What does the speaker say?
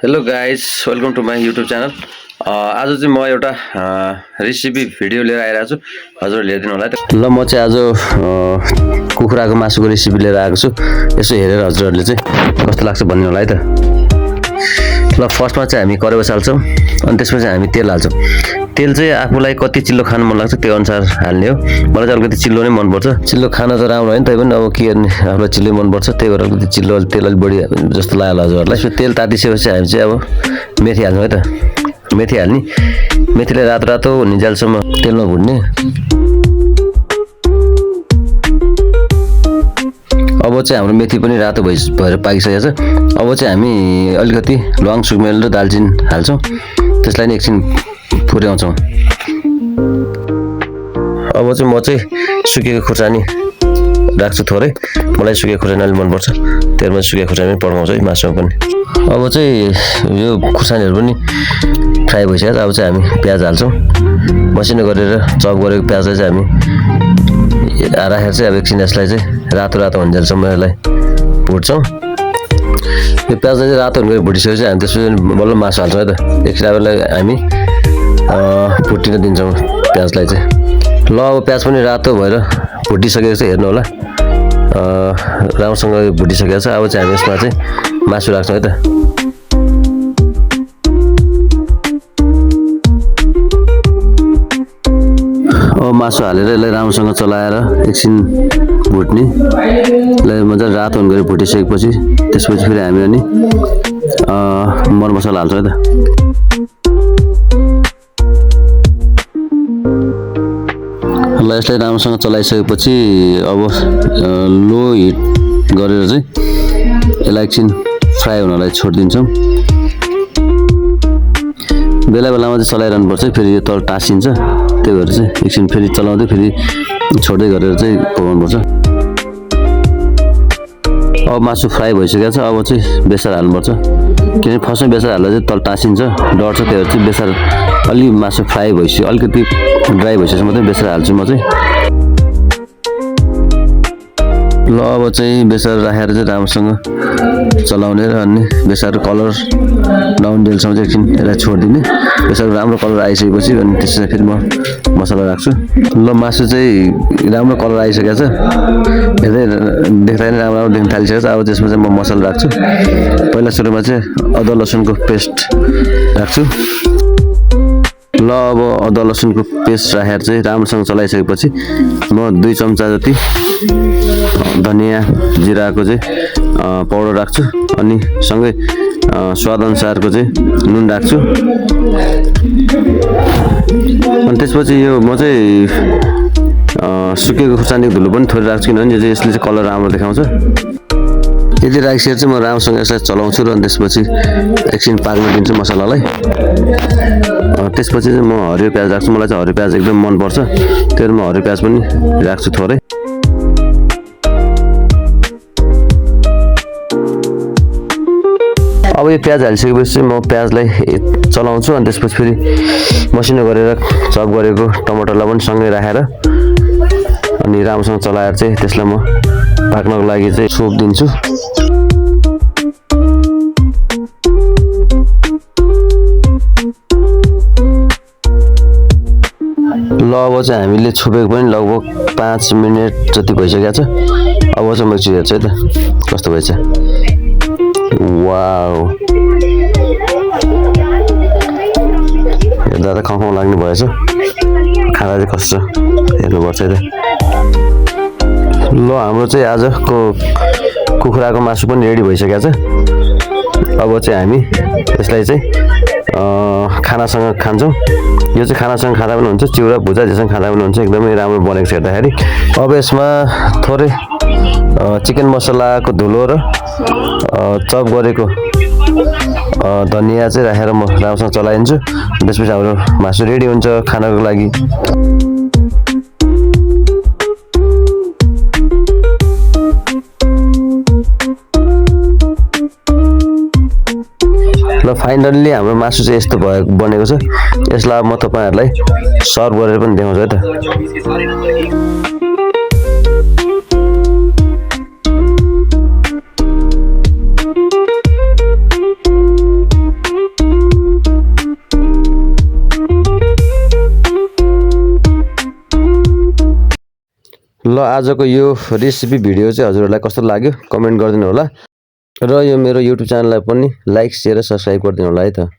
Hello guys, welcome to my YouTube channel. आज चाहिँ म एउटा रेसिपी भिडियो लिएर आइरहेको छु, हजुरहरूले हेरिदिनु होला। ल म चाहिँ आज कुखुराको मासुको रेसिपी लिएर आएको छु। यसो हेरेर हजुरहरूले चाहिँ कस्तो लाग्छ भनिदिनु होला है त। ल फर्स्टमा चाहिँ हामी कराही बसाल्छौँ, अनि त्यसपछि हामी तेल हाल्छौँ। तेल चाहिँ आफूलाई कति चिल्लो खानु मन लाग्छ त्यो अनुसार हाल्ने हो। मलाई चाहिँ अलिकति चिल्लो नै मनपर्छ। चिल्लो खान त राम्रो होइन, तै पनि अब के गर्ने, आफूलाई चिल्लो मनपर्छ, त्यही भएर अलिकति चिल्लो तेल अलिक बढी जस्तो लाग्यो हजुरहरूलाई। तेल तातिसकेपछि हामी चाहिँ अब मेथी हाल्छौँ है त। मेथी हाल्ने, मेथीलाई रातो रातो हुन्जेलसम्म तेलमा भुट्ने। अब चाहिँ हाम्रो मेथी पनि रातो भएर पाकिसकेको छ। अब चाहिँ हामी अलिकति ल्वाङ, सुकमेल र दालचिनी हाल्छौँ। त्यसलाई नि एकछिन पुर्याउँछौँ। अब चाहिँ म चाहिँ सुकेको खुर्सानी राख्छु थोरै। मलाई सुकेको खुर्सानी अलिक मनपर्छ, त्यसमा सुकेको खुर्सानी पनि पड्काउँछ है मासुमा पनि। अब चाहिँ यो खुर्सानीहरू पनि फ्राई भइसक्यो। अब चाहिँ हामी प्याज हाल्छौँ। मसिनो गरेर चप गरेको प्याजलाई चाहिँ हामी राखेर चाहिँ अब एकछिन यसलाई चाहिँ रातो रातो हुन्जेलसम्म यसलाई भुट्छौँ। यो प्याजलाई चाहिँ रातो हुने भुटिसकेपछि हामी त्यसपछि बल्ल मासु हाल्छौँ है त। एकछिन अब यसलाई हामी भुटिन दिन्छौँ प्याजलाई चाहिँ। ल अब प्याज पनि रातो भएर भुटिसकेको छ, हेर्नु होला। राम्रोसँग भुटिसकेको छ। अब चाहिँ हामी यसमा चाहिँ मासु राख्छौँ है त। अब मासु हालेर यसलाई राम्रोसँग चलाएर एकछिन भुट्ने। यसलाई मजाले रातो हुने गरी भुटिसकेपछि त्यसपछि फेरि हामी अनि मरमसला हाल्छौँ है त। ल यसलाई राम्रोसँग चलाइसकेपछि अब लो हिट गरेर चाहिँ यसलाई एकछिन फ्राई हुनलाई छोडिदिन्छौँ। बेला बेलामा चाहिँ चलाइरहनुपर्छ, फेरि यो तल टाँसिन्छ। त्यही भएर चाहिँ एकछिन फेरि चलाउँदै फेरि छोड्दै गरेर चाहिँ पकाउनुपर्छ। अब मासु फ्राई भइसकेको छ। अब चाहिँ बेसार हाल्नुपर्छ, किनभने फर्स्टमा बेसार हाल्दा चाहिँ तल टाँसिन्छ, डढ्छ। त्यही भएर चाहिँ बेसार अलि मासु फ्राई भइसक्यो, अलिकति ड्राई भइसकेपछि मात्रै बेसार हाल्छु म चाहिँ। ल अब चाहिँ बेसार राखेर चाहिँ राम्रोसँग चलाउने र अनि बेसार कलर नआउन्जेलसम्म चाहिँ एकछिन यसलाई छोडिदिने। बेसार राम्रो कलर आइसकेपछि अनि त्यसपछि फेरि म मसला राख्छु। ल मासु चाहिँ राम्रो कलर आइसकेको छ, हेर्दै देख्दा नि राम्रो देख्न थालिसकेको छ। अब त्यसमा चाहिँ म मसला राख्छु। पहिला सुरुमा चाहिँ अदुवा लसुनको पेस्ट राख्छु। ल अब अदुवा लसुनको पेस्ट राखेर चाहिँ राम्रोसँग चलाइसकेपछि म 2 चम्चा जति धनियाँ जिराको चाहिँ पाउडर राख्छु। अनि सँगै स्वादअनुसारको चाहिँ नुन राख्छु। अनि त्यसपछि यो म चाहिँ सुकेको खुर्सानीको धुलो पनि थोरै राख्छु, किनभने यो चाहिँ यसले चाहिँ कलर राम्रो देखाउँछ। यदि राखिसकेर चाहिँ म राम्रोसँग यसलाई चलाउँछु र अनि त्यसपछि एकछिन पाक्न दिन्छु मसलालाई। त्यसपछि चाहिँ म हरियो प्याज राख्छु। मलाई चाहिँ हरियो प्याज एकदम मनपर्छ, त्यही भएर म हरियो प्याज पनि राख्छु थोरै। अब यो प्याज हालिसकेपछि चाहिँ म प्याजलाई चलाउँछु। अनि त्यसपछि फेरि मसिनो गरेर चप गरेको टमाटरलाई पनि सँगै राखेर अनि राम्रोसँग चलाएर चाहिँ त्यसलाई म पाक्नको लागि चाहिँ छोपिदिन्छु। ल अब चाहिँ हामीले छोपेको पनि लगभग 5 मिनट जति भइसकेको छ। अब चाहिँ म एकछिन हेर्छु है त कस्तो भएछ। वाउ, हेर्दा त खाउँ लाग्ने भएछ, खाँदा चाहिँ कस्तो हेर्नुपर्छ है त। ल हाम्रो चाहिँ आजको कुखुराको मासु पनि रेडी भइसकेको छ। अब चाहिँ हामी यसलाई चाहिँ खानासँग खान्छौँ। यो चाहिँ खानासँग खाँदा पनि हुन्छ, चिउरा भुजा जेसँग खाँदा पनि हुन्छ। एकदमै राम्रो बनेको छ हेर्दाखेरि। अब यसमा थोरै चिकन मसलाको धुलो र चप गरेको धनियाँ चाहिँ राखेर म राम्रोसँग चलाइदिन्छु। त्यसपछि हाम्रो मासु रेडी हुन्छ खानको लागि। ल फाइनल्ली हाम्रो मासु चाहिँ यस्तो बनेको छ। यसलाई म तपाईँहरूलाई सर्भ गरेर पनि देखाउँछु है त। ल आजको यो रेसिपी भिडियो चाहिँ हजुरहरूलाई कस्तो लाग्यो कमेन्ट गरिदिनु होला र यो मेरो युट्युब च्यानललाई पनि लाइक शेयर र सब्स्क्राइब गरिदिनु होला है त।